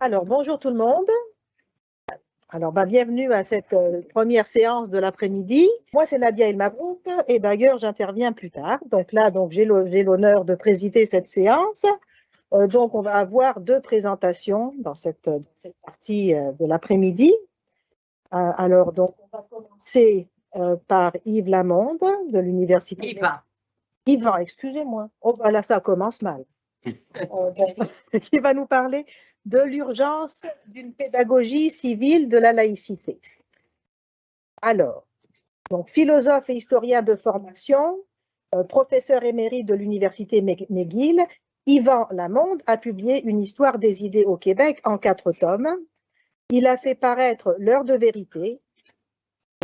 Alors, bonjour tout le monde. Alors, bienvenue à cette première séance de l'après-midi. Moi, c'est Nadia El Mabrouk et d'ailleurs, j'interviens plus tard. Donc là, j'ai l'honneur de présider cette séance. Donc, on va avoir deux présentations dans cette partie de l'après-midi. Alors, donc, on va commencer par Yves Lamonde de l'Université. Yvan, excusez-moi. Oh, là, ça commence mal. Qui va nous parler de l'urgence d'une pédagogie civile de la laïcité. Alors, donc, philosophe et historien de formation, professeur émérite de l'Université McGill, Yvan Lamonde a publié Une histoire des idées au Québec en 4 tomes. Il a fait paraître L'heure de vérité,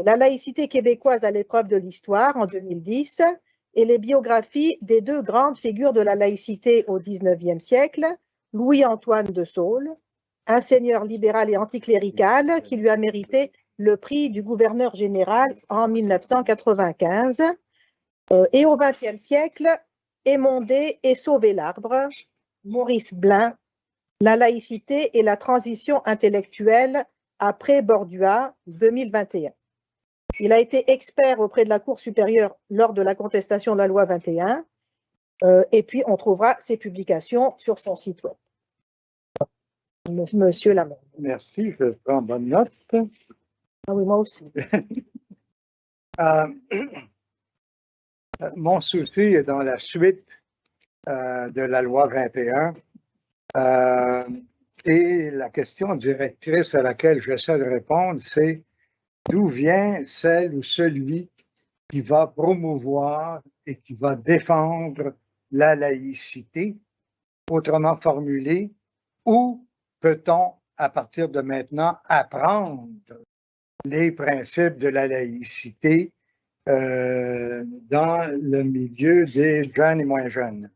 La laïcité québécoise à l'épreuve de l'histoire en 2010 et les biographies des deux grandes figures de la laïcité au XIXe siècle, Louis-Antoine de Saules, un seigneur libéral et anticlérical qui lui a mérité le prix du gouverneur général en 1995, et au XXe siècle, Émondé et Sauver l'arbre, Maurice Blin, La laïcité et la transition intellectuelle après Bordua, 2021. Il a été expert auprès de la Cour supérieure lors de la contestation de la loi 21, et puis on trouvera ses publications sur son site web. Monsieur Lamonde. Merci, je prends bonne note. Ah oui, moi aussi. Mon souci est dans la suite de la loi 21. Et la question directrice à laquelle j'essaie de répondre, c'est d'où vient celle ou celui qui va promouvoir et qui va défendre la laïcité? Autrement formulé, où peut-on, à partir de maintenant, apprendre les principes de la laïcité dans le milieu des jeunes et moins jeunes?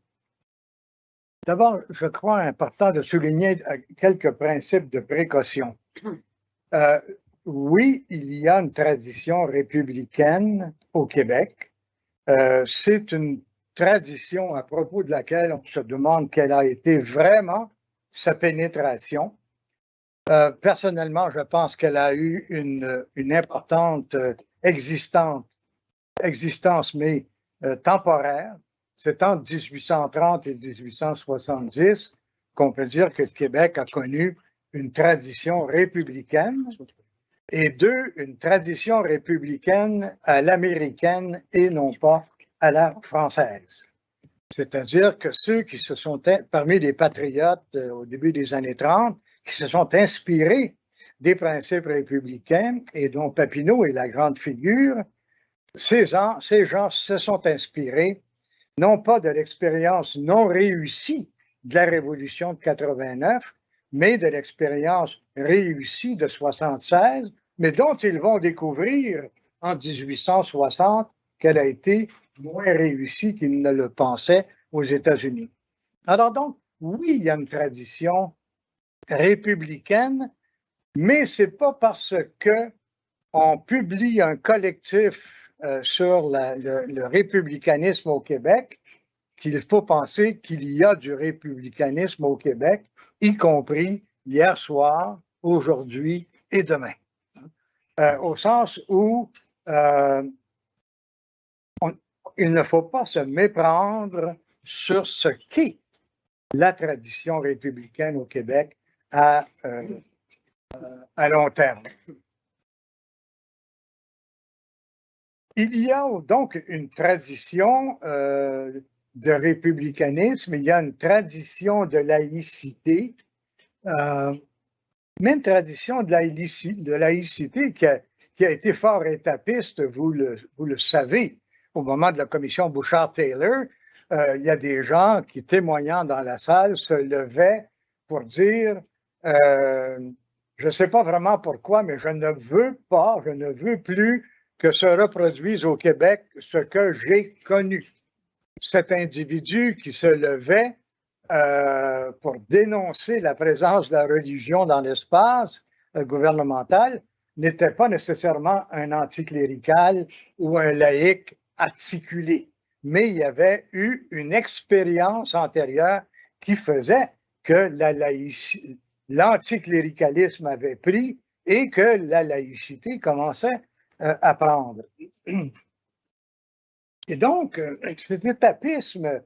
D'abord, je crois important de souligner quelques principes de précaution. Oui, il y a une tradition républicaine au Québec. C'est une tradition à propos de laquelle on se demande quelle a été vraiment sa pénétration. Personnellement, je pense qu'elle a eu une importante existence, mais temporaire. C'est entre 1830 et 1870 qu'on peut dire que le Québec a connu une tradition républicaine, et deux, une tradition républicaine à l'américaine et non pas à la française. C'est-à-dire que ceux qui se sont, parmi les patriotes au début des années 30, qui se sont inspirés des principes républicains et dont Papineau est la grande figure, ces gens se sont inspirés non pas de l'expérience non réussie de la Révolution de 89, mais de l'expérience réussie de 76, mais dont ils vont découvrir en 1860 qu'elle a été moins réussie qu'ils ne le pensaient aux États-Unis. Alors donc, oui, il y a une tradition républicaine, mais c'est pas parce que on publie un collectif sur le républicanisme au Québec qu'il faut penser qu'il y a du républicanisme au Québec, y compris hier soir, aujourd'hui et demain. Au sens où il ne faut pas se méprendre sur ce qu'est la tradition républicaine au Québec à long terme. Il y a donc une tradition de républicanisme, il y a une tradition de laïcité, même tradition de laïcité qui a été fort étapiste, vous le savez. Au moment de la commission Bouchard-Taylor, il y a des gens qui, témoignant dans la salle, se levaient pour dire je ne sais pas vraiment pourquoi, mais je ne veux plus que se reproduise au Québec ce que j'ai connu. Cet individu qui se levait pour dénoncer la présence de la religion dans l'espace gouvernemental n'était pas nécessairement un anticlérical ou un laïc articulé, mais il y avait eu une expérience antérieure qui faisait que l'anticléricalisme avait pris et que la laïcité commençait à prendre. Et donc, cet étapisme,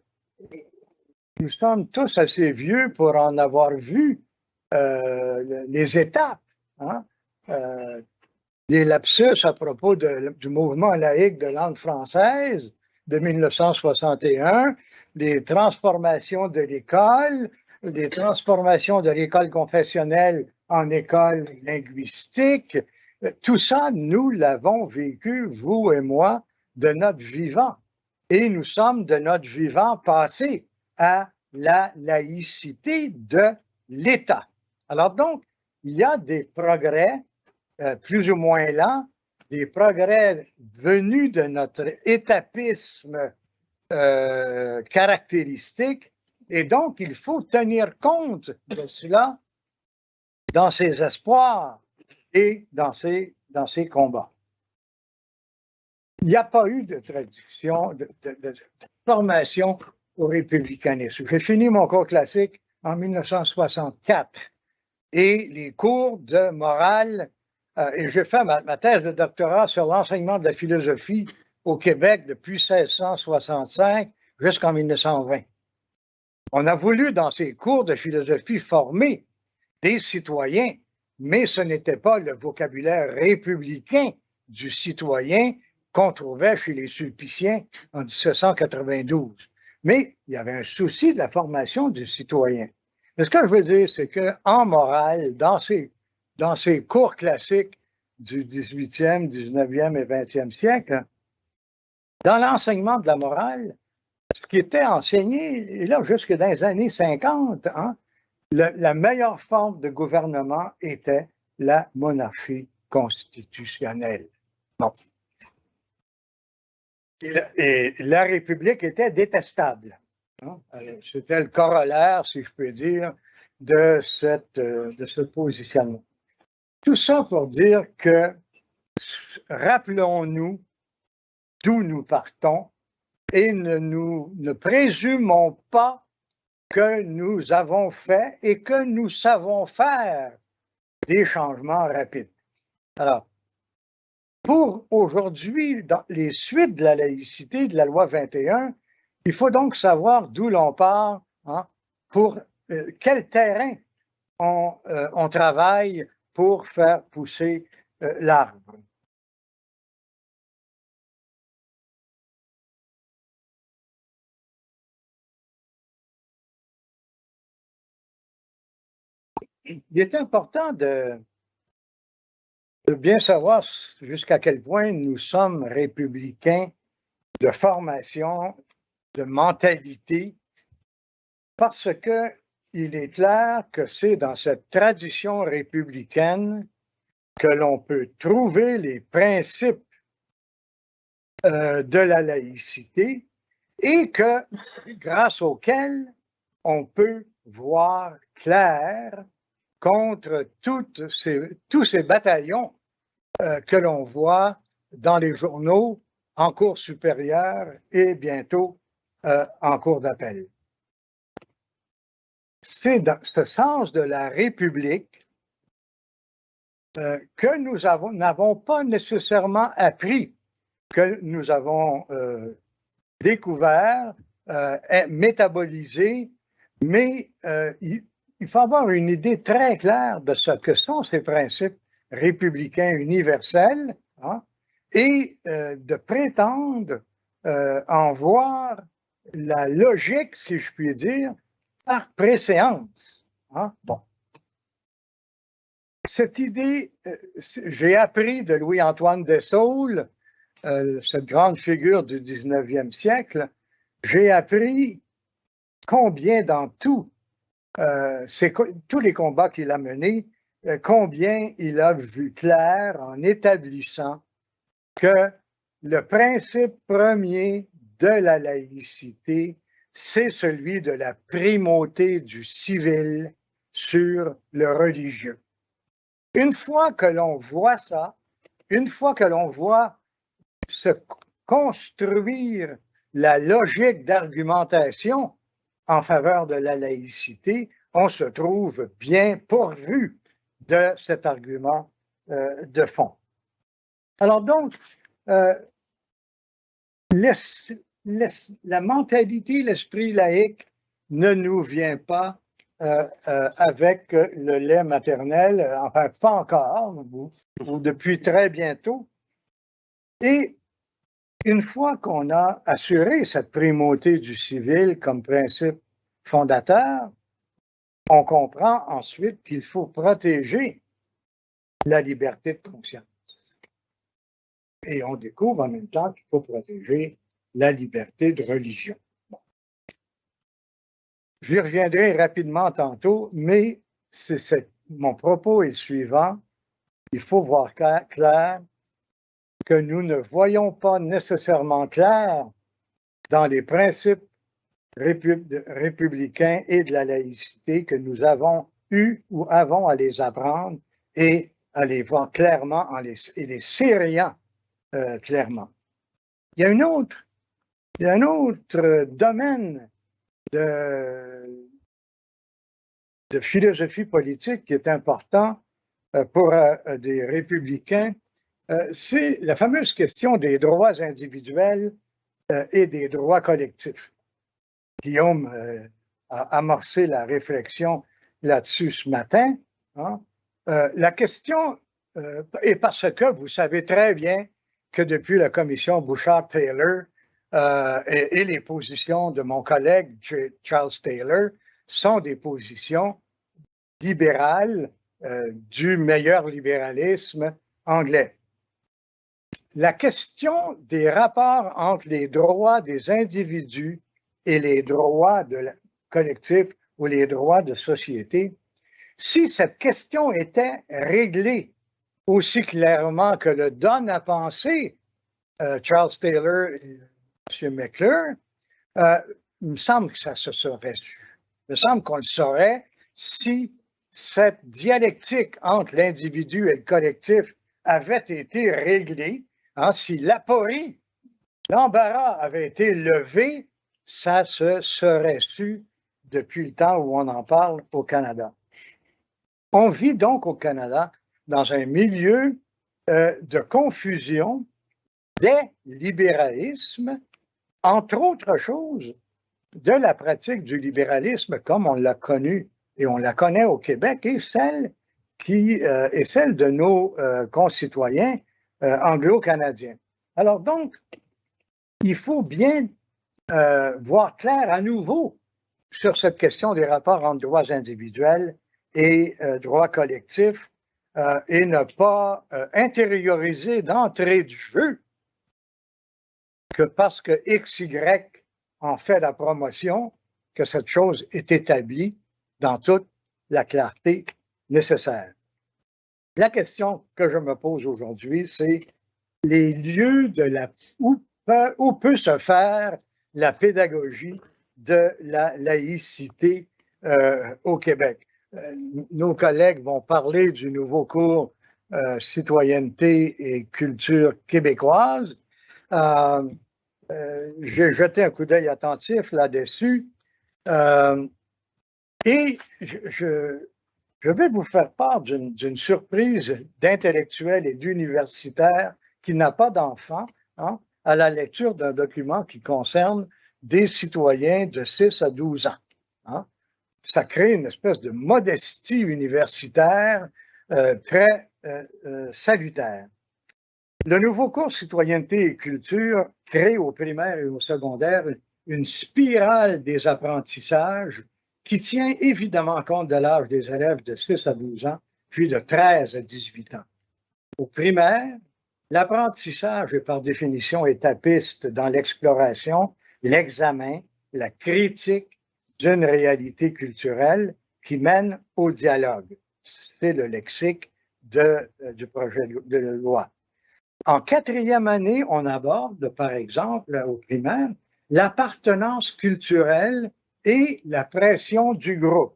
nous sommes tous assez vieux pour en avoir vu les étapes, hein? Les lapsus à propos du mouvement laïque de langue française de 1961, les transformations de l'école, les transformations de l'école confessionnelle en école linguistique, tout ça, nous l'avons vécu, vous et moi, de notre vivant. Et nous sommes de notre vivant passés à la laïcité de l'État. Alors donc, il y a des progrès plus ou moins lents, des progrès venus de notre étapisme caractéristique, et donc il faut tenir compte de cela dans ses espoirs et dans ses combats. Il n'y a pas eu de traduction, de formation au républicanisme. J'ai fini mon cours classique en 1964 et les cours de morale, et j'ai fait ma thèse de doctorat sur l'enseignement de la philosophie au Québec depuis 1665 jusqu'en 1920. On a voulu, dans ces cours de philosophie, former des citoyens, mais ce n'était pas le vocabulaire républicain du citoyen qu'on trouvait chez les Sulpiciens en 1792. Mais il y avait un souci de la formation du citoyen. Mais ce que je veux dire, c'est qu'en morale, dans ces cours classiques du 18e, 19e et 20e siècle, dans l'enseignement de la morale, ce qui était enseigné, et là, jusque dans les années 50, hein, la meilleure forme de gouvernement était la monarchie constitutionnelle. Bon. Et la République était détestable. Hein? C'était le corollaire, si je peux dire, de ce positionnement. Tout ça pour dire que, rappelons-nous d'où nous partons et ne présumons pas que nous avons fait et que nous savons faire des changements rapides. Alors, pour aujourd'hui, dans les suites de la laïcité de la loi 21, il faut donc savoir d'où l'on part, hein, pour quel terrain on travaille pour faire pousser l'arbre. Il est important de bien savoir jusqu'à quel point nous sommes républicains de formation, de mentalité, parce que il est clair que c'est dans cette tradition républicaine que l'on peut trouver les principes de la laïcité et que grâce auxquels on peut voir clair contre tous ces bataillons que l'on voit dans les journaux en cours supérieur et bientôt en cours d'appel. C'est dans ce sens de la République que nous n'avons pas nécessairement appris, que nous avons découvert, métabolisé, mais il faut avoir une idée très claire de ce que sont ces principes républicains universels, hein, et de prétendre en voir la logique, si je puis dire, par préséance. Hein? Bon. Cette idée, j'ai appris de Louis-Antoine Dessaulles, cette grande figure du 19e siècle, j'ai appris combien dans tous les combats qu'il a menés, combien il a vu clair en établissant que le principe premier de la laïcité, c'est celui de la primauté du civil sur le religieux. Une fois que l'on voit ça, une fois que l'on voit se construire la logique d'argumentation en faveur de la laïcité, on se trouve bien pourvu de cet argument de fond. Alors donc, la mentalité, l'esprit laïque ne nous vient pas avec le lait maternel, enfin pas encore, ou depuis très bientôt. Et une fois qu'on a assuré cette primauté du civil comme principe fondateur, on comprend ensuite qu'il faut protéger la liberté de conscience. Et on découvre en même temps qu'il faut protéger la liberté de religion. Bon. J'y reviendrai rapidement tantôt, mais mon propos est le suivant. Il faut voir clair que nous ne voyons pas nécessairement clair dans les principes républicains et de la laïcité que nous avons eu ou avons à les apprendre et à les voir clairement et les serrant clairement. Il y a un autre domaine de philosophie politique qui est important pour des républicains, c'est la fameuse question des droits individuels et des droits collectifs. Guillaume a amorcé la réflexion là-dessus ce matin. Hein. La question est parce que vous savez très bien que depuis la commission Bouchard-Taylor et les positions de mon collègue Charles Taylor sont des positions libérales du meilleur libéralisme anglais. La question des rapports entre les droits des individus et les droits collectifs ou les droits de société, si cette question était réglée aussi clairement que le donne à penser Charles Taylor et M. McClure, il me semble que ça se serait su. Il me semble qu'on le saurait si cette dialectique entre l'individu et le collectif avait été réglée, hein, si l'aporie, l'embarras avait été levé, ça se serait su depuis le temps où on en parle au Canada. On vit donc au Canada dans un milieu de confusion des libéralismes, entre autres choses, de la pratique du libéralisme comme on l'a connu et on la connaît au Québec et celle de nos concitoyens anglo-canadiens. Alors donc, il faut bien voir clair à nouveau sur cette question des rapports entre droits individuels et droits collectifs et ne pas intérioriser d'entrée de jeu que parce que XY en fait la promotion, que cette chose est établie dans toute la clarté nécessaire. La question que je me pose aujourd'hui, c'est les lieux où peut se faire la pédagogie de la laïcité au Québec. Nos collègues vont parler du nouveau cours Citoyenneté et culture québécoise. J'ai jeté un coup d'œil attentif là-dessus et je vais vous faire part d'une surprise d'intellectuel et d'universitaire qui n'a pas d'enfant hein, à la lecture d'un document qui concerne des citoyens de 6 à 12 ans. Hein. Ça crée une espèce de modestie universitaire très salutaire. Le nouveau cours Citoyenneté et culture crée au primaire et au secondaire une spirale des apprentissages qui tient évidemment compte de l'âge des élèves de 6 à 12 ans, puis de 13 à 18 ans. Au primaire, l'apprentissage est par définition étapiste dans l'exploration, l'examen, la critique d'une réalité culturelle qui mène au dialogue. C'est le lexique du projet de loi. En 4e année, on aborde, par exemple, au primaire, l'appartenance culturelle et la pression du groupe.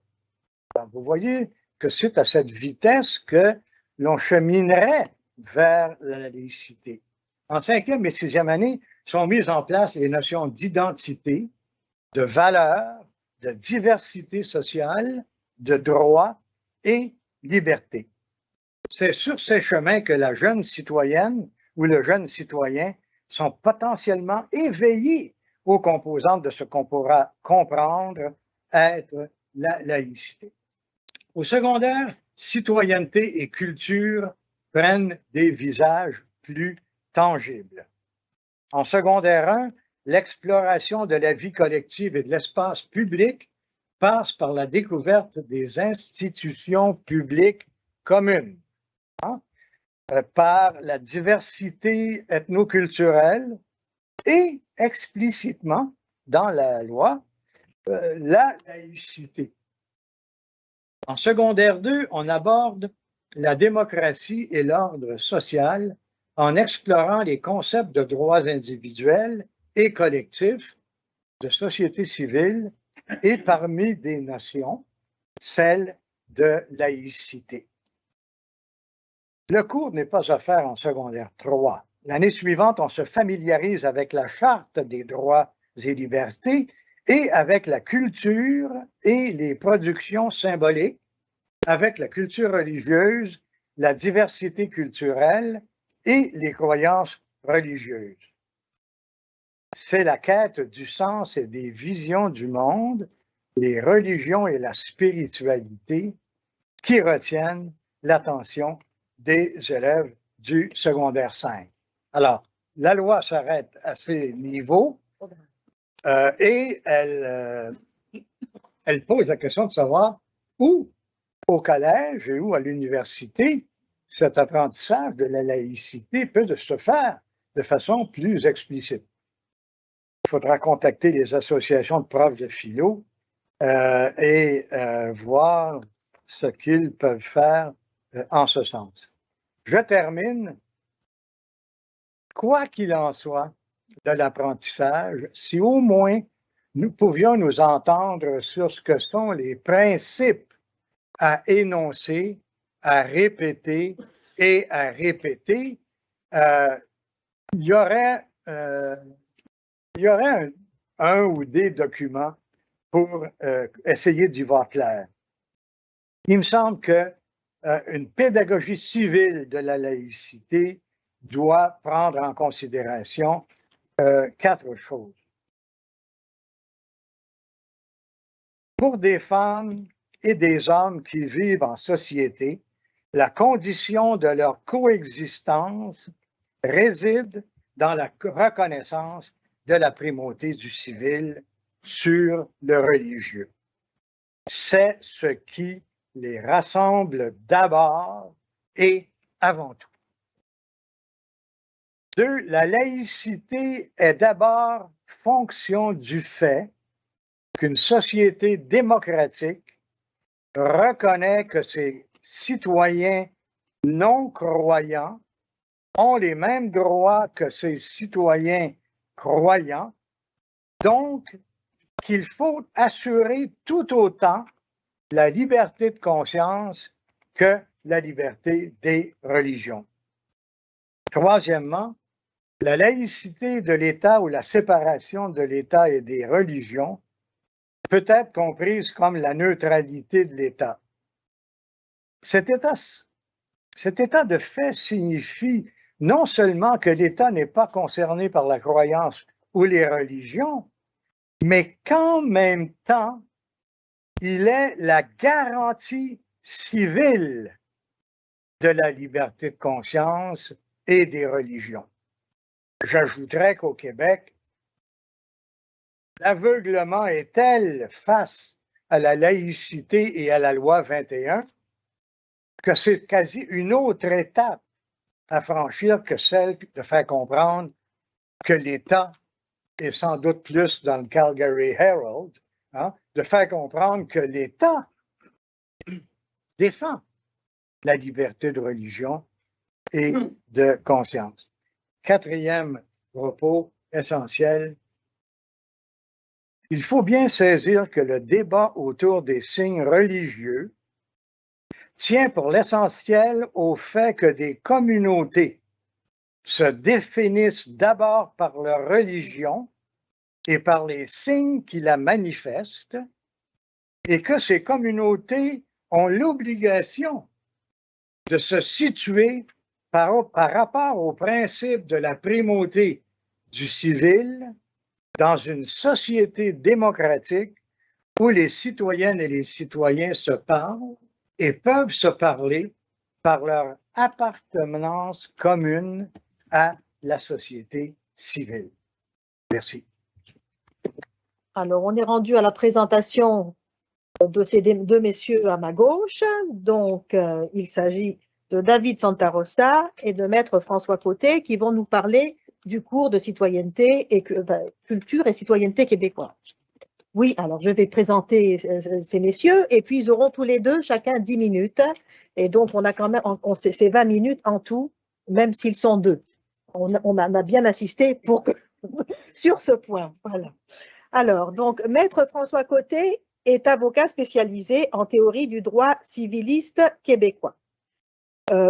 Alors, vous voyez que c'est à cette vitesse que l'on cheminerait vers la laïcité. En 5e et 6e année sont mises en place les notions d'identité, de valeur, de diversité sociale de droits et libertés. C'est sur ces chemins que la jeune citoyenne ou le jeune citoyen sont potentiellement éveillés aux composantes de ce qu'on pourra comprendre être la laïcité. Au secondaire, citoyenneté et culture prennent des visages plus tangibles. En secondaire 1, l'exploration de la vie collective et de l'espace public passe par la découverte des institutions publiques communes, par la diversité ethnoculturelle et explicitement dans la loi, la laïcité. En secondaire 2, on aborde la démocratie et l'ordre social en explorant les concepts de droits individuels et collectifs, de société civile et parmi des notions, celle de laïcité. Le cours n'est pas offert en secondaire 3. L'année suivante, on se familiarise avec la Charte des droits et libertés et avec la culture et les productions symboliques, avec la culture religieuse, la diversité culturelle et les croyances religieuses. C'est la quête du sens et des visions du monde, les religions et la spiritualité qui retiennent l'attention des élèves du secondaire 5. Alors, la loi s'arrête à ces niveaux et elle pose la question de savoir où, au collège et où à l'université, cet apprentissage de la laïcité peut se faire de façon plus explicite. Il faudra contacter les associations de profs de philo et voir ce qu'ils peuvent faire en ce sens. Je termine. Quoi qu'il en soit de l'apprentissage, si au moins nous pouvions nous entendre sur ce que sont les principes à énoncer, à répéter et à répéter, il y aurait un ou des documents pour essayer d'y voir clair. Il me semble qu'une pédagogie civile de la laïcité doit prendre en considération 4 choses. Pour des femmes et des hommes qui vivent en société, la condition de leur coexistence réside dans la reconnaissance de la primauté du civil sur le religieux. C'est ce qui les rassemble d'abord et avant tout. 2, la laïcité est d'abord fonction du fait qu'une société démocratique reconnaît que ses citoyens non croyants ont les mêmes droits que ses citoyens croyants, donc qu'il faut assurer tout autant la liberté de conscience que la liberté des religions. Troisièmement, la laïcité de l'État ou la séparation de l'État et des religions peut être comprise comme la neutralité de l'État. Cet état de fait signifie non seulement que l'État n'est pas concerné par la croyance ou les religions, mais qu'en même temps, il est la garantie civile de la liberté de conscience et des religions. J'ajouterais qu'au Québec, l'aveuglement est tel face à la laïcité et à la loi 21 que c'est quasi une autre étape à franchir que celle de faire comprendre que l'État, et sans doute plus dans le Calgary Herald, de faire comprendre que l'État défend la liberté de religion et de conscience. 4e propos essentiel, il faut bien saisir que le débat autour des signes religieux tient pour l'essentiel au fait que des communautés se définissent d'abord par leur religion et par les signes qui la manifestent, et que ces communautés ont l'obligation de se situer par rapport au principe de la primauté du civil dans une société démocratique où les citoyennes et les citoyens se parlent et peuvent se parler par leur appartenance commune à la société civile. Merci. Alors, on est rendu à la présentation de ces deux messieurs à ma gauche. Donc, il s'agit de David Santarossa et de Maître François Côté qui vont nous parler du cours de citoyenneté et culture et citoyenneté québécoise. Oui, alors je vais présenter ces messieurs et puis ils auront tous les deux chacun 10 minutes. Et donc, on a quand même, c'est 20 minutes en tout, même s'ils sont deux. On a bien insisté sur ce point. Voilà. Alors, donc, Maître François Côté est avocat spécialisé en théorie du droit civiliste québécois.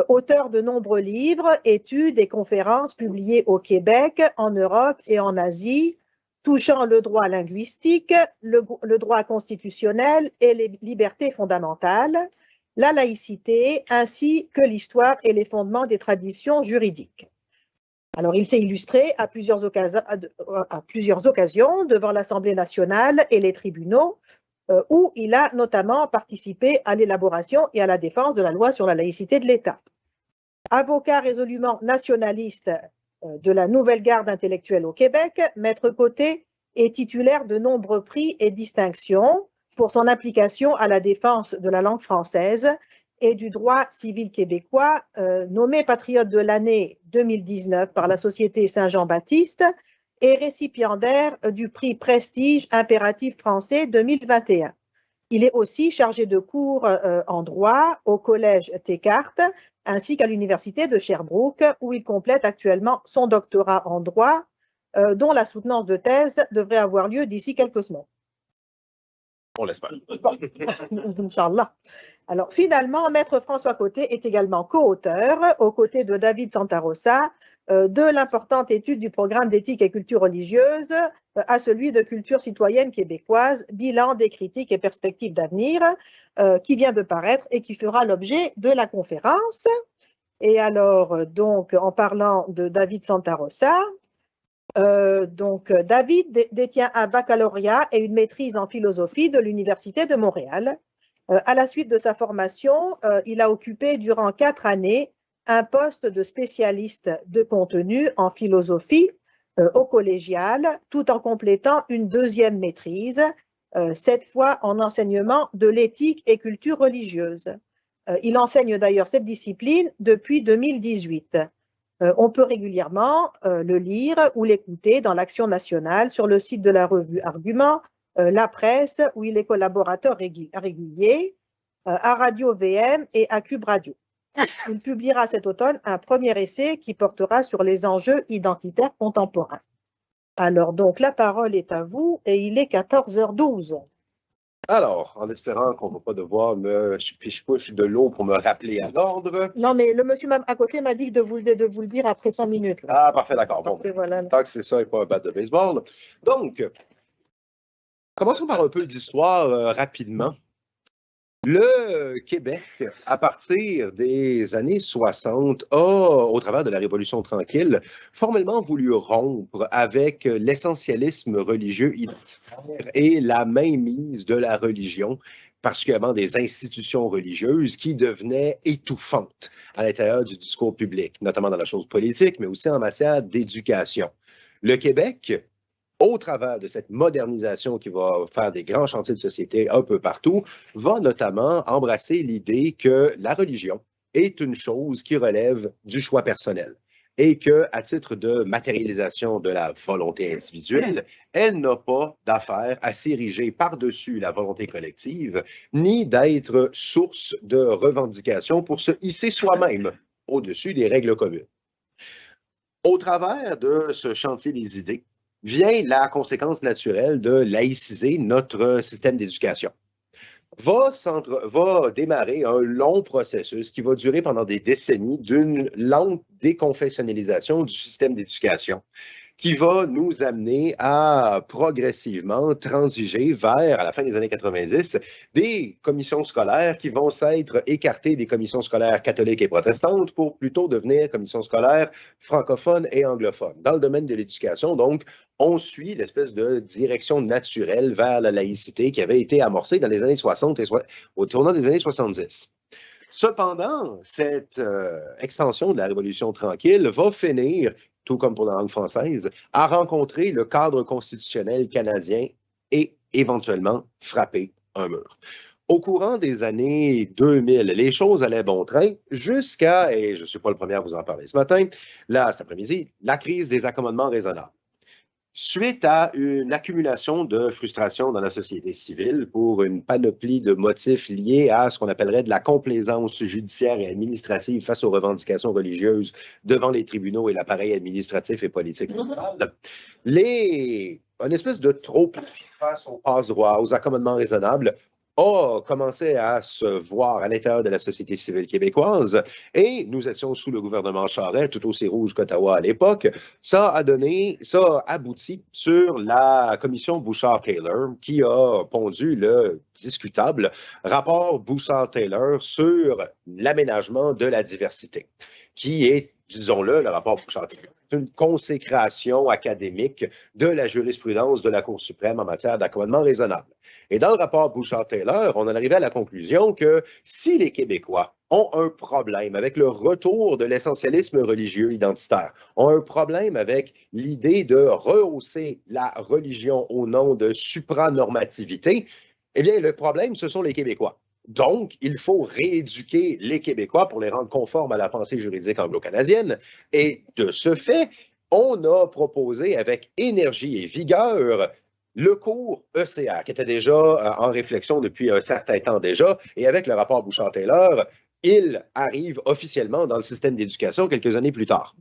Auteur de nombreux livres, études et conférences publiées au Québec, en Europe et en Asie, touchant le droit linguistique, le droit constitutionnel et les libertés fondamentales, la laïcité, ainsi que l'histoire et les fondements des traditions juridiques. Alors, il s'est illustré à plusieurs occasions devant l'Assemblée nationale et les tribunaux, où il a notamment participé à l'élaboration et à la défense de la loi sur la laïcité de l'État. Avocat résolument nationaliste de la nouvelle garde intellectuelle au Québec, Maître Côté est titulaire de nombreux prix et distinctions pour son implication à la défense de la langue française et du droit civil québécois, nommé patriote de l'année 2019 par la Société Saint-Jean-Baptiste et récipiendaire du prix Prestige Impératif français 2021. Il est aussi chargé de cours en droit au Collège Descartes ainsi qu'à l'Université de Sherbrooke, où il complète actuellement son doctorat en droit, dont la soutenance de thèse devrait avoir lieu d'ici quelques semaines. On l'espère. Bon. Inch'Allah. Alors, finalement, Maître François Côté est également co-auteur, aux côtés de David Santarossa, de l'importante étude du programme d'éthique et culture religieuse à celui de culture citoyenne québécoise, bilan des critiques et perspectives d'avenir, qui vient de paraître et qui fera l'objet de la conférence. Et alors, donc, en parlant de David Santarossa, David détient un baccalauréat et une maîtrise en philosophie de l'Université de Montréal. À la suite de sa formation, il a occupé durant 4 années un poste de spécialiste de contenu en philosophie au collégial, tout en complétant une deuxième maîtrise, cette fois en enseignement de l'éthique et culture religieuse. Il enseigne d'ailleurs cette discipline depuis 2018. On peut régulièrement le lire ou l'écouter dans l'Action nationale, sur le site de la revue Argument, La Presse, où il est collaborateur régulier, à Radio VM et à Cube Radio. Il publiera cet automne un premier essai qui portera sur les enjeux identitaires contemporains. Alors, donc, la parole est à vous et il est 14h12. Alors, en espérant qu'on ne va pas devoir me piche-pouche de l'eau pour me rappeler à l'ordre. Non, mais le monsieur à côté m'a dit de vous le dire après 5 minutes. Là. Ah, parfait, d'accord. Bon, voilà. Tant que c'est ça et pas un bat de baseball. Donc, commençons par un peu d'histoire rapidement. Le Québec, à partir des années 60, a, au travers de la Révolution tranquille, formellement voulu rompre avec l'essentialisme religieux identitaire et la mainmise de la religion, particulièrement des institutions religieuses qui devenaient étouffantes à l'intérieur du discours public, notamment dans la chose politique, mais aussi en matière d'éducation. Le Québec, au travers de cette modernisation qui va faire des grands chantiers de société un peu partout, va notamment embrasser l'idée que la religion est une chose qui relève du choix personnel et qu'à titre de matérialisation de la volonté individuelle, elle n'a pas d'affaire à s'ériger par-dessus la volonté collective, ni d'être source de revendications pour se hisser soi-même au-dessus des règles communes. Au travers de ce chantier des idées, vient la conséquence naturelle de laïciser notre système d'éducation. Va démarrer un long processus qui va durer pendant des décennies d'une lente déconfessionnalisation du système d'éducation, qui va nous amener à progressivement transiger vers, à la fin des années 90, des commissions scolaires qui vont s'être écartées des commissions scolaires catholiques et protestantes pour plutôt devenir commissions scolaires francophones et anglophones. Dans le domaine de l'éducation, donc, on suit l'espèce de direction naturelle vers la laïcité qui avait été amorcée dans les années 60 et au tournant des années 70. Cependant, cette extension de la Révolution tranquille va finir, tout comme pour la langue française, à rencontrer le cadre constitutionnel canadien et éventuellement frapper un mur. Au courant des années 2000, les choses allaient bon train jusqu'à, et je ne suis pas le premier à vous en parler ce matin, là, cet après-midi, la crise des accommodements raisonnables. Suite à une accumulation de frustration dans la société civile pour une panoplie de motifs liés à ce qu'on appellerait de la complaisance judiciaire et administrative face aux revendications religieuses devant les tribunaux et l'appareil administratif et politique fédéral, une espèce de trope face au passe-droit, aux accommodements raisonnables, a commencé à se voir à l'intérieur de la société civile québécoise et nous étions sous le gouvernement Charest, tout aussi rouge qu'Ottawa à l'époque. Ça a abouti sur la commission Bouchard-Taylor qui a pondu le discutable rapport Bouchard-Taylor sur l'aménagement de la diversité, qui est, disons-le, le rapport Bouchard-Taylor, une consécration académique de la jurisprudence de la Cour suprême en matière d'accommodement raisonnable. Et dans le rapport Bouchard-Taylor, on en arrivait à la conclusion que si les Québécois ont un problème avec le retour de l'essentialisme religieux identitaire, ont un problème avec l'idée de rehausser la religion au nom de supranormativité, eh bien, le problème, ce sont les Québécois. Donc, il faut rééduquer les Québécois pour les rendre conformes à la pensée juridique anglo-canadienne. Et de ce fait, on a proposé avec énergie et vigueur le cours ECR, qui était déjà en réflexion depuis un certain temps déjà, et avec le rapport Bouchard-Taylor, il arrive officiellement dans le système d'éducation quelques années plus tard.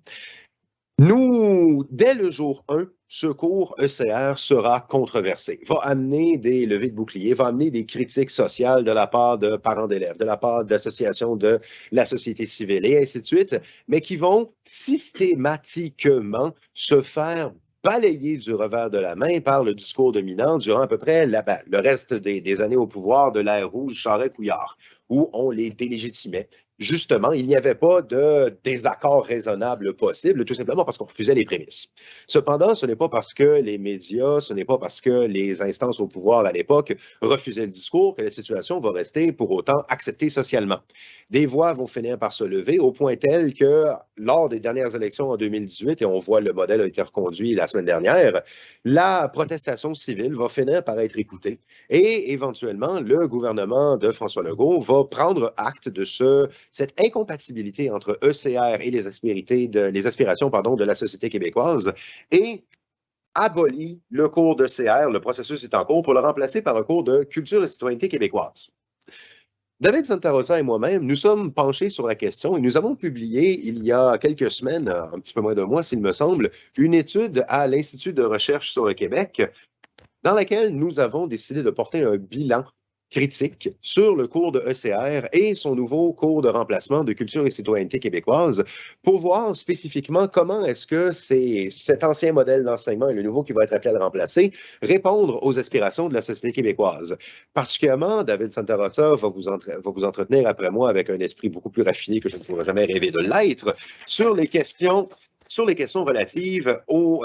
Nous, dès le jour 1, ce cours ECR sera controversé, va amener des levées de boucliers, va amener des critiques sociales de la part de parents d'élèves, de la part d'associations de la société civile et ainsi de suite, mais qui vont systématiquement se faire balayé du revers de la main par le discours dominant durant à peu près le reste des années au pouvoir de l'ère rouge Charest-Couillard, où on les délégitimait. Justement, il n'y avait pas de désaccord raisonnable possible, tout simplement parce qu'on refusait les prémices. Cependant, ce n'est pas parce que les médias, ce n'est pas parce que les instances au pouvoir à l'époque refusaient le discours que la situation va rester pour autant acceptée socialement. Des voix vont finir par se lever au point tel que lors des dernières élections en 2018, et on voit le modèle a été reconduit la semaine dernière, la protestation civile va finir par être écoutée et éventuellement le gouvernement de François Legault va prendre acte de cette incompatibilité entre ECR et les aspirations de la société québécoise et abolit le cours d'ECR, le processus est en cours, pour le remplacer par un cours de culture et citoyenneté québécoise. David Santa Rosa et moi-même, nous sommes penchés sur la question et nous avons publié il y a quelques semaines, un petit peu moins d'un mois s'il me semble, une étude à l'Institut de recherche sur le Québec dans laquelle nous avons décidé de porter un bilan critique sur le cours de ECR et son nouveau cours de remplacement de culture et citoyenneté québécoise pour voir spécifiquement comment est-ce que cet ancien modèle d'enseignement et le nouveau qui va être appelé à le remplacer répondre aux aspirations de la société québécoise. Particulièrement, David Santa Rosa va vous entretenir après moi avec un esprit beaucoup plus raffiné que je ne pourrais jamais rêver de l'être sur les questions relatives au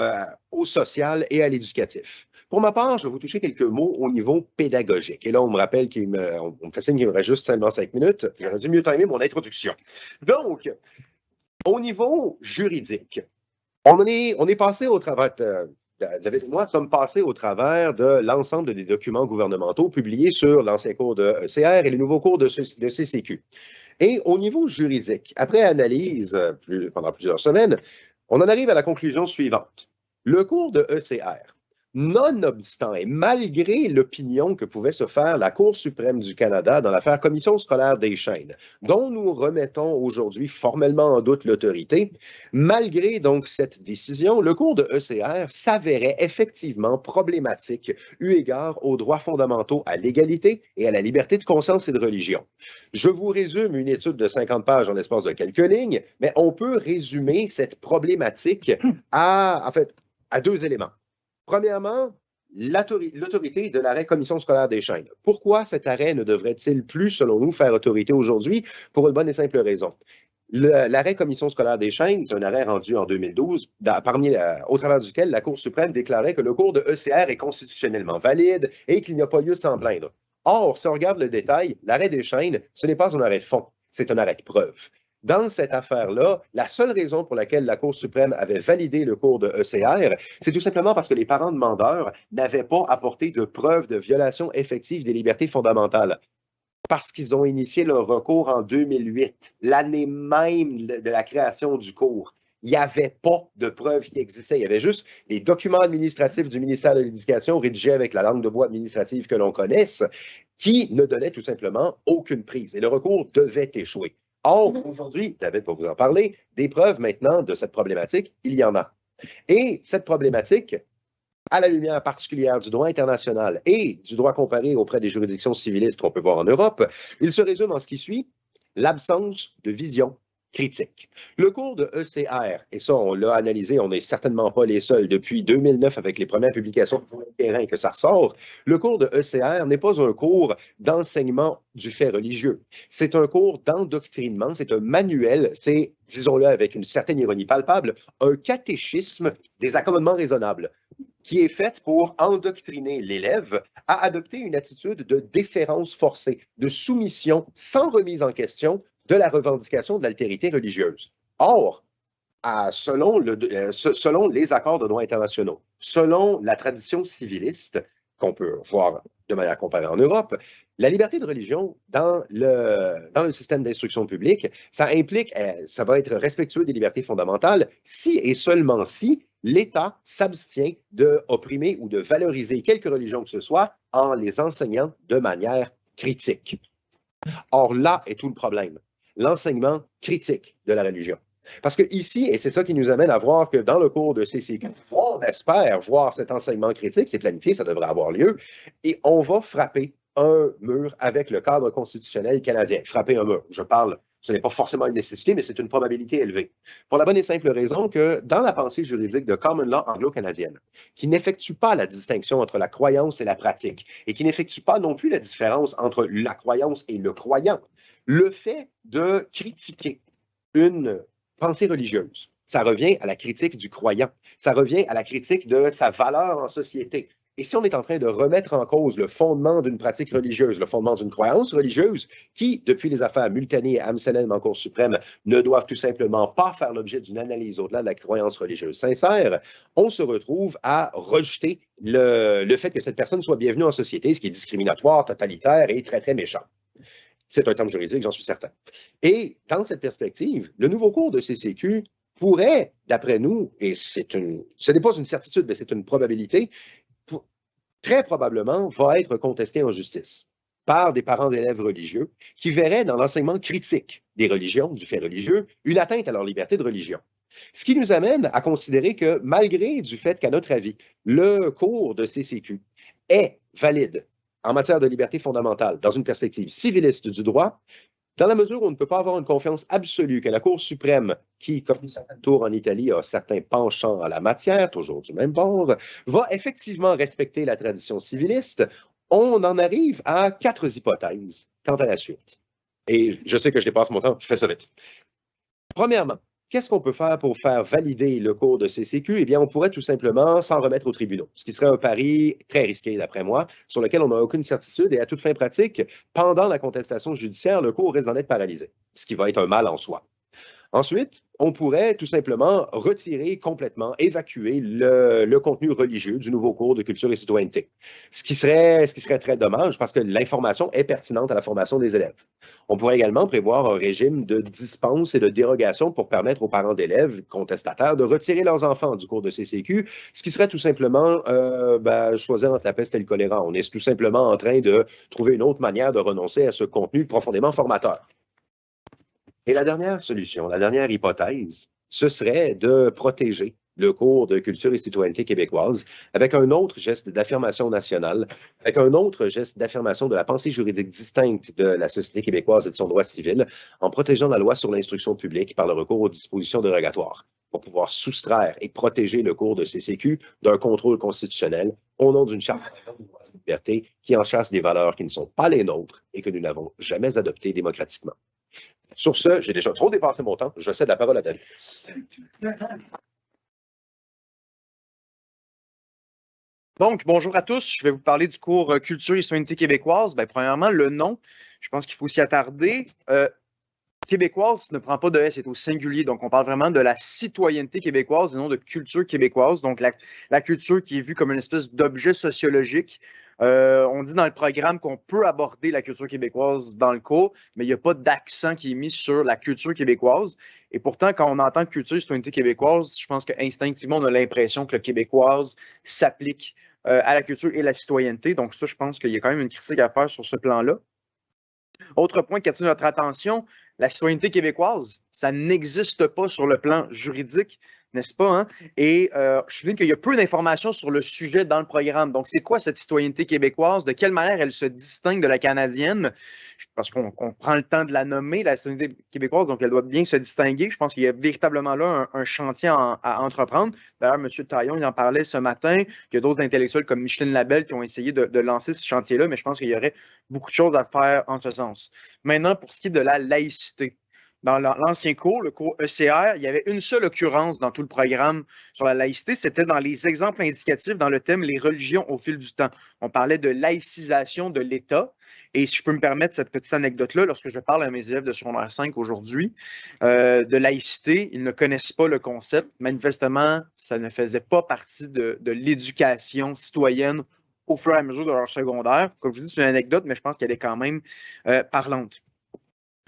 social et à l'éducatif. Pour ma part, je vais vous toucher quelques mots au niveau pédagogique. Et là, on me rappelle on me fait signe qu'il me reste juste seulement 5 minutes. J'aurais dû mieux timer mon introduction. Donc, au niveau juridique, on est passé au travers, David et moi sommes passés au travers de l'ensemble des documents gouvernementaux publiés sur l'ancien cours de ECR et le nouveau cours de CCQ. Et au niveau juridique, après analyse pendant plusieurs semaines, on en arrive à la conclusion suivante. Le cours de ECR, nonobstant et malgré l'opinion que pouvait se faire la Cour suprême du Canada dans l'affaire Commission scolaire des Chênes, dont nous remettons aujourd'hui formellement en doute l'autorité, malgré donc cette décision, le cours de ECR s'avérait effectivement problématique eu égard aux droits fondamentaux à l'égalité et à la liberté de conscience et de religion. Je vous résume une étude de 50 pages en l'espace de quelques lignes, mais on peut résumer cette problématique à deux éléments. Premièrement, l'autorité de l'arrêt Commission scolaire des chaînes. Pourquoi cet arrêt ne devrait-il plus, selon nous, faire autorité aujourd'hui? Pour une bonne et simple raison. L'arrêt Commission scolaire des chaînes, c'est un arrêt rendu en 2012, au travers duquel la Cour suprême déclarait que le cours de ECR est constitutionnellement valide et qu'il n'y a pas lieu de s'en plaindre. Or, si on regarde le détail, l'arrêt des chaînes, ce n'est pas un arrêt de fond, c'est un arrêt de preuve. Dans cette affaire-là, la seule raison pour laquelle la Cour suprême avait validé le cours de ECR, c'est tout simplement parce que les parents demandeurs n'avaient pas apporté de preuve de violation effective des libertés fondamentales. Parce qu'ils ont initié leur recours en 2008, l'année même de la création du cours. Il n'y avait pas de preuves qui existaient. Il y avait juste les documents administratifs du ministère de l'Éducation rédigés avec la langue de bois administrative que l'on connaisse, qui ne donnaient tout simplement aucune prise. Et le recours devait échouer. Or, aujourd'hui, David va vous en parler, des preuves maintenant de cette problématique, il y en a. Et cette problématique, à la lumière particulière du droit international et du droit comparé auprès des juridictions civilistes qu'on peut voir en Europe, il se résume en ce qui suit, l'absence de vision critique. Le cours de ECR, et ça on l'a analysé, on n'est certainement pas les seuls depuis 2009 avec les premières publications du terrain que ça ressort, le cours de ECR n'est pas un cours d'enseignement du fait religieux. C'est un cours d'endoctrinement, c'est un manuel, c'est, disons-le avec une certaine ironie palpable, un catéchisme des accommodements raisonnables qui est fait pour endoctriner l'élève à adopter une attitude de déférence forcée, de soumission sans remise en question de la revendication de l'altérité religieuse. Or, selon les accords de droit internationaux, selon la tradition civiliste, qu'on peut voir de manière comparée en Europe, la liberté de religion dans le système d'instruction publique, ça implique, ça va être respectueux des libertés fondamentales si et seulement si l'État s'abstient d'opprimer ou de valoriser quelque religion que ce soit en les enseignant de manière critique. Or, là est tout le problème. L'enseignement critique de la religion. Parce que ici, et c'est ça qui nous amène à voir que dans le cours de CCQ, on espère voir cet enseignement critique, c'est planifié, ça devrait avoir lieu, et on va frapper un mur avec le cadre constitutionnel canadien. Frapper un mur, je parle, ce n'est pas forcément une nécessité, mais c'est une probabilité élevée. Pour la bonne et simple raison que dans la pensée juridique de common law anglo-canadienne, qui n'effectue pas la distinction entre la croyance et la pratique, et qui n'effectue pas non plus la différence entre la croyance et le croyant, le fait de critiquer une pensée religieuse, ça revient à la critique du croyant, ça revient à la critique de sa valeur en société. Et si on est en train de remettre en cause le fondement d'une pratique religieuse, le fondement d'une croyance religieuse, qui, depuis les affaires Mulcahy et Amselem en Cour suprême, ne doivent tout simplement pas faire l'objet d'une analyse au-delà de la croyance religieuse sincère, on se retrouve à rejeter le fait que cette personne soit bienvenue en société, ce qui est discriminatoire, totalitaire et très, très méchant. C'est un terme juridique, j'en suis certain. Et dans cette perspective, le nouveau cours de CCQ pourrait, d'après nous, et ce n'est pas une certitude, mais c'est une probabilité, très probablement va être contesté en justice par des parents d'élèves religieux qui verraient dans l'enseignement critique des religions, du fait religieux, une atteinte à leur liberté de religion. Ce qui nous amène à considérer que malgré du fait qu'à notre avis, le cours de CCQ est valide en matière de liberté fondamentale dans une perspective civiliste du droit, dans la mesure où on ne peut pas avoir une confiance absolue que la Cour suprême, qui, comme certaines tours en Italie, a certains penchants à la matière, toujours du même bord, va effectivement respecter la tradition civiliste, on en arrive à 4 hypothèses quant à la suite. Et je sais que je dépasse mon temps, je fais ça vite. Premièrement, qu'est-ce qu'on peut faire pour faire valider le cours de CCQ? Eh bien, on pourrait tout simplement s'en remettre aux tribunaux, ce qui serait un pari très risqué, d'après moi, sur lequel on n'a aucune certitude. Et à toute fin pratique, pendant la contestation judiciaire, le cours risque d'en être paralysé, ce qui va être un mal en soi. Ensuite, on pourrait tout simplement retirer complètement, évacuer le contenu religieux du nouveau cours de culture et citoyenneté, ce qui serait très dommage parce que l'information est pertinente à la formation des élèves. On pourrait également prévoir un régime de dispense et de dérogation pour permettre aux parents d'élèves contestataires de retirer leurs enfants du cours de CCQ, ce qui serait tout simplement choisir entre la peste et le choléra. On est tout simplement en train de trouver une autre manière de renoncer à ce contenu profondément formateur. Et la dernière solution, la dernière hypothèse, ce serait de protéger le cours de culture et citoyenneté québécoise avec un autre geste d'affirmation nationale, avec un autre geste d'affirmation de la pensée juridique distincte de la société québécoise et de son droit civil, en protégeant la loi sur l'instruction publique par le recours aux dispositions dérogatoires, pour pouvoir soustraire et protéger le cours de CCQ d'un contrôle constitutionnel au nom d'une charte de droits et libertés qui enchasse des valeurs qui ne sont pas les nôtres et que nous n'avons jamais adoptées démocratiquement. Sur ce, j'ai déjà trop dépassé mon temps. Je cède la parole à David. Donc, bonjour à tous. Je vais vous parler du cours Culture et citoyenneté québécoise. Premièrement, le nom, je pense qu'il faut s'y attarder. Québécoise ne prend pas de S, c'est au singulier. Donc, on parle vraiment de la citoyenneté québécoise et non de culture québécoise. Donc, la culture qui est vue comme une espèce d'objet sociologique. On dit dans le programme qu'on peut aborder la culture québécoise dans le cours, mais il n'y a pas d'accent qui est mis sur la culture québécoise. Et pourtant, quand on entend culture et citoyenneté québécoise, je pense qu'instinctivement, on a l'impression que le québécoise s'applique à la culture et la citoyenneté. Donc, ça, je pense qu'il y a quand même une critique à faire sur ce plan-là. Autre point qui attire notre attention, la citoyenneté québécoise, ça n'existe pas sur le plan juridique, n'est-ce pas? Hein? Et je souligne qu'il y a peu d'informations sur le sujet dans le programme. Donc, c'est quoi cette citoyenneté québécoise? De quelle manière elle se distingue de la canadienne? Parce qu'on prend le temps de la nommer, la citoyenneté québécoise, donc elle doit bien se distinguer. Je pense qu'il y a véritablement là un chantier à entreprendre. D'ailleurs, M. Taillon, il en parlait ce matin. Il y a d'autres intellectuels comme Micheline Labelle qui ont essayé de lancer ce chantier-là, mais je pense qu'il y aurait beaucoup de choses à faire en ce sens. Maintenant, pour ce qui est de la laïcité. Dans l'ancien cours, le cours ECR, il y avait une seule occurrence dans tout le programme sur la laïcité, c'était dans les exemples indicatifs dans le thème « Les religions au fil du temps ». On parlait de laïcisation de l'État. Et si je peux me permettre cette petite anecdote-là, lorsque je parle à mes élèves de secondaire 5 aujourd'hui, de laïcité, ils ne connaissent pas le concept. Manifestement, ça ne faisait pas partie de l'éducation citoyenne au fur et à mesure de leur secondaire. Comme je vous dis, c'est une anecdote, mais je pense qu'elle est quand même parlante.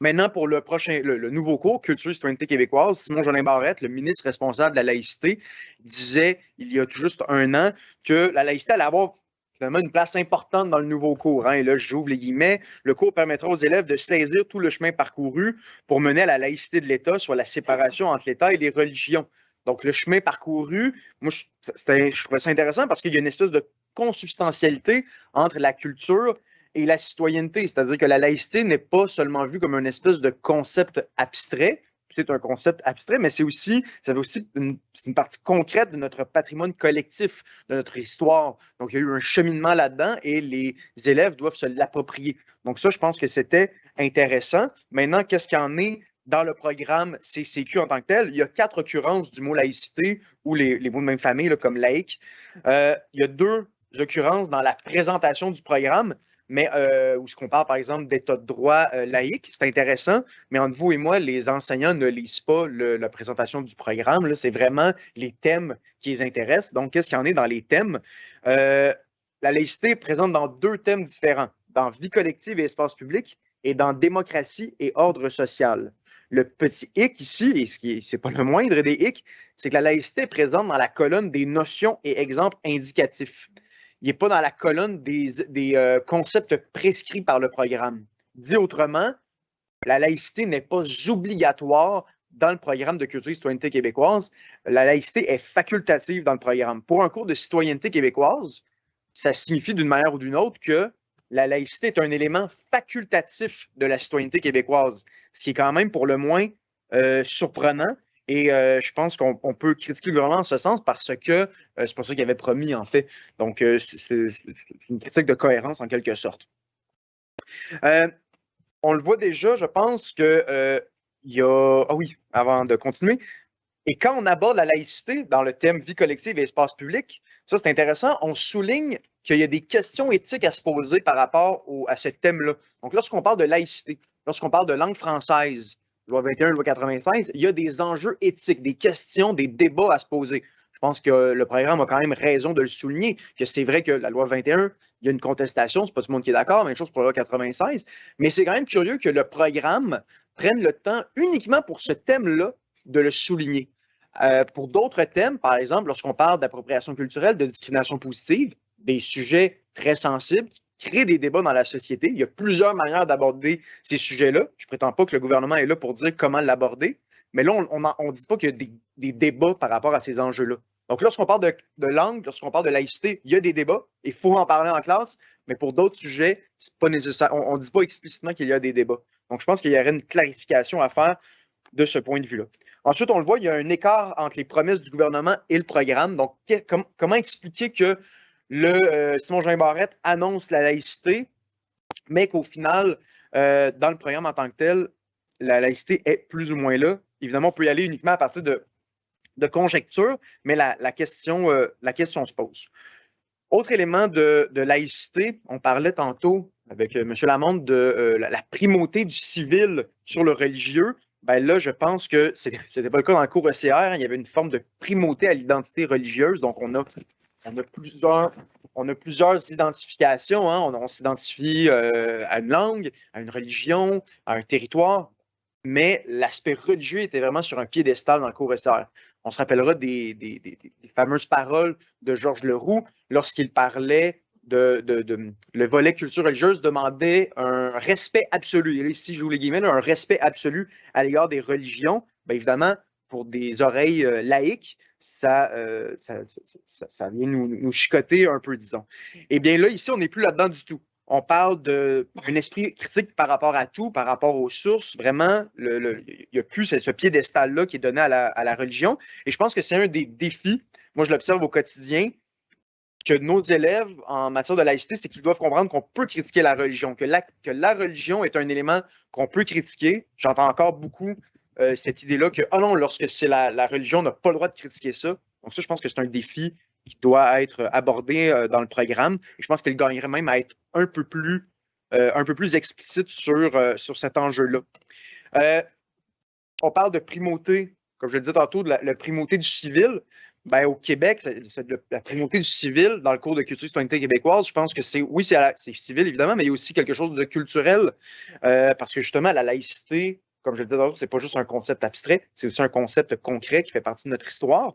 Maintenant, pour le nouveau cours, Culture et citoyenneté québécoise, Simon-Jolin Barrette, le ministre responsable de la laïcité, disait il y a tout juste un an que la laïcité allait avoir finalement une place importante dans le nouveau cours. Hein. Et là, j'ouvre les guillemets. Le cours permettra aux élèves de saisir tout le chemin parcouru pour mener à la laïcité de l'État, soit la séparation entre l'État et les religions. Donc, le chemin parcouru, moi, je trouvais ça intéressant parce qu'il y a une espèce de consubstantialité entre la culture et la citoyenneté, c'est-à-dire que la laïcité n'est pas seulement vue comme une espèce de concept abstrait, c'est un concept abstrait, mais c'est aussi une partie concrète de notre patrimoine collectif, de notre histoire. Donc, il y a eu un cheminement là-dedans et les élèves doivent se l'approprier. Donc ça, je pense que c'était intéressant. Maintenant, qu'est-ce qu'il y en est dans le programme CCQ en tant que tel? Il y a 4 occurrences du mot laïcité ou les mots de même famille là, comme laïque. Il y a 2 occurrences dans la présentation du programme, mais où ce qu'on parle, par exemple, d'état de droit laïque, c'est intéressant, mais entre vous et moi, les enseignants ne lisent pas la présentation du programme. C'est vraiment les thèmes qui les intéressent. Donc, qu'est-ce qu'il y en est dans les thèmes? La laïcité est présente dans 2 thèmes différents, dans vie collective et espace public, et dans démocratie et ordre social. Le petit hic ici, et ce n'est pas le moindre des hics, c'est que la laïcité est présente dans la colonne des notions et exemples indicatifs. Il n'est pas dans la colonne des concepts prescrits par le programme. Dit autrement, la laïcité n'est pas obligatoire dans le programme de culture et citoyenneté québécoise. La laïcité est facultative dans le programme. Pour un cours de citoyenneté québécoise, ça signifie d'une manière ou d'une autre que la laïcité est un élément facultatif de la citoyenneté québécoise, ce qui est quand même pour le moins surprenant. Et je pense qu'on peut critiquer le gouvernement en ce sens parce que c'est pas ça qu'il avait promis, en fait. Donc, c'est une critique de cohérence, en quelque sorte. On le voit déjà, je pense que il y a... Ah oui, avant de continuer. Et quand on aborde la laïcité dans le thème vie collective et espace public, ça, c'est intéressant, on souligne qu'il y a des questions éthiques à se poser par rapport à ce thème-là. Donc, lorsqu'on parle de laïcité, lorsqu'on parle de langue française, loi 21, loi 96, il y a des enjeux éthiques, des questions, des débats à se poser. Je pense que le programme a quand même raison de le souligner, que c'est vrai que la loi 21, il y a une contestation, c'est pas tout le monde qui est d'accord, même chose pour la loi 96, mais c'est quand même curieux que le programme prenne le temps uniquement pour ce thème-là de le souligner. Pour d'autres thèmes, par exemple, lorsqu'on parle d'appropriation culturelle, de discrimination positive, des sujets très sensibles qui créent des débats dans la société. Il y a plusieurs manières d'aborder ces sujets-là. Je ne prétends pas que le gouvernement est là pour dire comment l'aborder, Mais là, on ne dit pas qu'il y a des débats par rapport à ces enjeux-là. Donc, lorsqu'on parle de langue, lorsqu'on parle de laïcité, il y a des débats. Il faut en parler en classe, mais pour d'autres sujets, c'est pas nécessaire. On ne dit pas explicitement qu'il y a des débats. Donc, je pense qu'il y aurait une clarification à faire de ce point de vue-là. Ensuite, on le voit, il y a un écart entre les promesses du gouvernement et le programme. Donc, comment expliquer que Simon-Jean Barrette annonce la laïcité, mais qu'au final, dans le programme en tant que tel, la laïcité est plus ou moins là. Évidemment, on peut y aller uniquement à partir de conjecture, mais la question se pose. Autre élément de laïcité, on parlait tantôt avec M. Lamonde de la primauté du civil sur le religieux. Ben là, je pense que ce n'était pas le cas dans le cours ECR. Il y avait une forme de primauté à l'identité religieuse. Donc, on a plusieurs identifications. Hein. On s'identifie à une langue, à une religion, à un territoire. Mais l'aspect religieux était vraiment sur un piédestal dans le cours ECR. On se rappellera des fameuses paroles de Georges Leroux lorsqu'il parlait le volet culture religieuse demandait un respect absolu. Et là, ici, je vous les guillemets, un respect absolu à l'égard des religions. Bien évidemment, pour des oreilles laïques, ça vient nous chicoter un peu, disons. Eh bien là, ici, on n'est plus là-dedans du tout. On parle d'un esprit critique par rapport à tout, par rapport aux sources. Vraiment, il n'y a plus ce piédestal-là qui est donné à la religion. Et je pense que c'est un des défis, moi je l'observe au quotidien, que nos élèves en matière de laïcité, c'est qu'ils doivent comprendre qu'on peut critiquer la religion, que la religion est un élément qu'on peut critiquer. J'entends encore beaucoup cette idée-là que, oh non, lorsque c'est la religion, on n'a pas le droit de critiquer ça. Donc ça, je pense que c'est un défi qui doit être abordé dans le programme. Et je pense qu'il gagnerait même à être un peu plus explicite sur cet enjeu-là. On parle de primauté, comme je le disais tantôt, de la primauté du civil. Ben, au Québec, c'est la primauté du civil dans le cours de culture et citoyenneté québécoise. Je pense que c'est civil, évidemment, mais il y a aussi quelque chose de culturel. Parce que justement, la laïcité, comme je le disais tantôt, c'est pas juste un concept abstrait, c'est aussi un concept concret qui fait partie de notre histoire.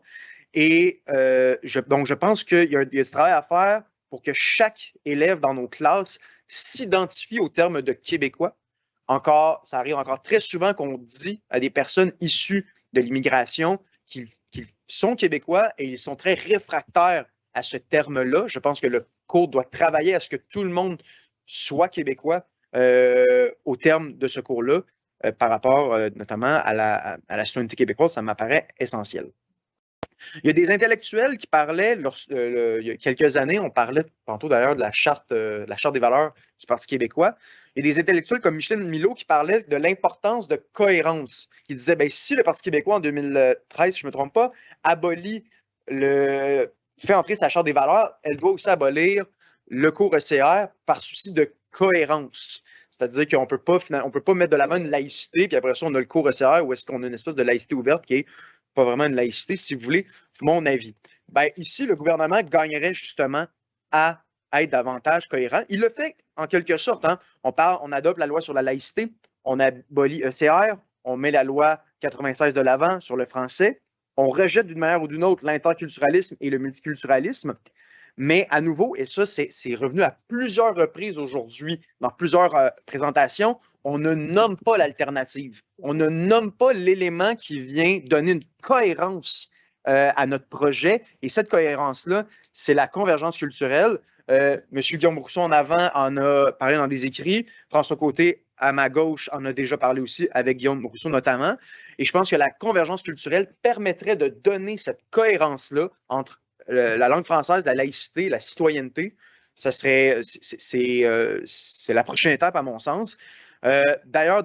Et donc, je pense qu'il y a du travail à faire pour que chaque élève dans nos classes s'identifie au terme de québécois. Ça arrive encore très souvent qu'on dit à des personnes issues de l'immigration qu'ils sont québécois et ils sont très réfractaires à ce terme-là. Je pense que le cours doit travailler à ce que tout le monde soit québécois au terme de ce cours-là par rapport notamment à la citoyenneté québécoise. Ça m'apparaît essentiel. Il y a des intellectuels qui parlaient, il y a quelques années, on parlait tantôt d'ailleurs de la charte des valeurs du Parti québécois. Il y a des intellectuels comme Micheline Milot qui parlaient de l'importance de cohérence, qui disaient, ben, si le Parti québécois en 2013, si je ne me trompe pas, fait entrer sa charte des valeurs, elle doit aussi abolir le cours ECR par souci de cohérence. C'est-à-dire qu'on ne peut pas mettre de l'avant une laïcité, puis après ça, on a le cours ECR, où est-ce qu'on a une espèce de laïcité ouverte qui est pas vraiment une laïcité, si vous voulez, mon avis. Ben, ici, le gouvernement gagnerait justement à être davantage cohérent. Il le fait en quelque sorte. Hein. On adopte la loi sur la laïcité, on abolit ECR, on met la loi 96 de l'avant sur le français, on rejette d'une manière ou d'une autre l'interculturalisme et le multiculturalisme. Mais à nouveau, et ça, c'est revenu à plusieurs reprises aujourd'hui, dans plusieurs présentations, on ne nomme pas l'alternative. On ne nomme pas l'élément qui vient donner une cohérence à notre projet. Et cette cohérence-là, c'est la convergence culturelle. M. Guillaume Rousseau en avant en a parlé dans des écrits. François Côté, à ma gauche, en a déjà parlé aussi, avec Guillaume Rousseau notamment. Et je pense que la convergence culturelle permettrait de donner cette cohérence-là entre la langue française, la laïcité, la citoyenneté. C'est la prochaine étape, à mon sens. D'ailleurs,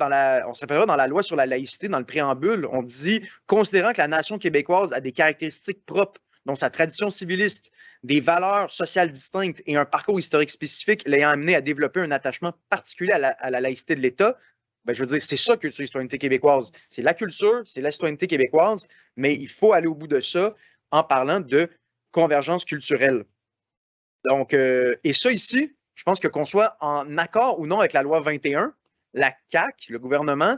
on se rappellera dans la loi sur la laïcité, dans le préambule, on dit « Considérant que la nation québécoise a des caractéristiques propres, dont sa tradition civiliste, des valeurs sociales distinctes et un parcours historique spécifique l'ayant amené à développer un attachement particulier à la laïcité de l'État, ben, je veux dire, c'est ça, culture et citoyenneté québécoise. C'est la culture, c'est la citoyenneté québécoise, mais il faut aller au bout de ça en parlant de convergence culturelle. Donc, et ça ici, je pense que qu'on soit en accord ou non avec la loi 21, la CAQ, le gouvernement,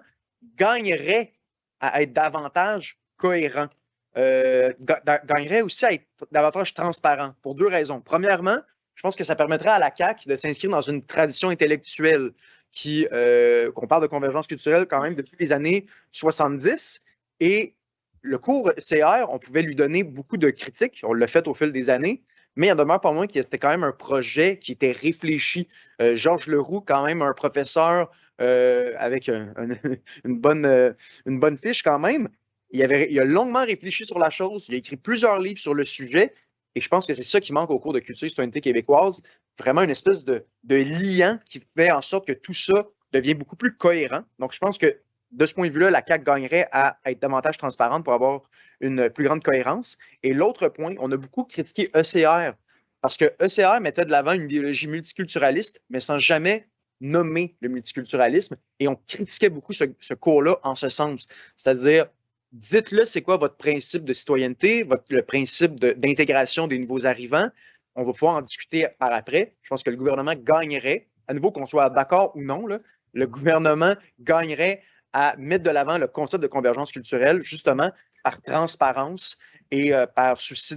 gagnerait à être davantage cohérent, gagnerait aussi à être davantage transparent pour deux raisons. Premièrement, je pense que ça permettrait à la CAQ de s'inscrire dans une tradition intellectuelle qu'on parle de convergence culturelle quand même depuis les années 70 Et le cours CR, on pouvait lui donner beaucoup de critiques. On l'a fait au fil des années. Mais il en demeure pas moins que c'était quand même un projet qui était réfléchi. Georges Leroux, quand même un professeur avec une bonne fiche quand même. Il a longuement réfléchi sur la chose. Il a écrit plusieurs livres sur le sujet. Et je pense que c'est ça qui manque au cours de culture et citoyenneté québécoise. Vraiment une espèce de liant qui fait en sorte que tout ça devient beaucoup plus cohérent. Donc, je pense que de ce point de vue-là, la CAQ gagnerait à être davantage transparente pour avoir une plus grande cohérence. Et l'autre point, on a beaucoup critiqué ECR parce que ECR mettait de l'avant une idéologie multiculturaliste, mais sans jamais nommer le multiculturalisme. Et on critiquait beaucoup ce cours-là en ce sens. C'est-à-dire, dites-le, c'est quoi votre principe de citoyenneté, le principe d'intégration des nouveaux arrivants. On va pouvoir en discuter par après. Je pense que le gouvernement gagnerait, à nouveau qu'on soit d'accord ou non, là, le gouvernement gagnerait à mettre de l'avant le concept de convergence culturelle, justement par transparence et par souci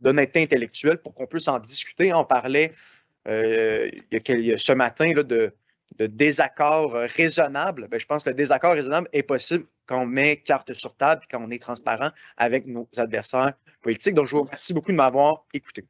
d'honnêteté intellectuelle pour qu'on puisse en discuter. On parlait ce matin là, de désaccord raisonnable. Ben, je pense que le désaccord raisonnable est possible quand on met carte sur table et quand on est transparent avec nos adversaires politiques. Donc, je vous remercie beaucoup de m'avoir écouté.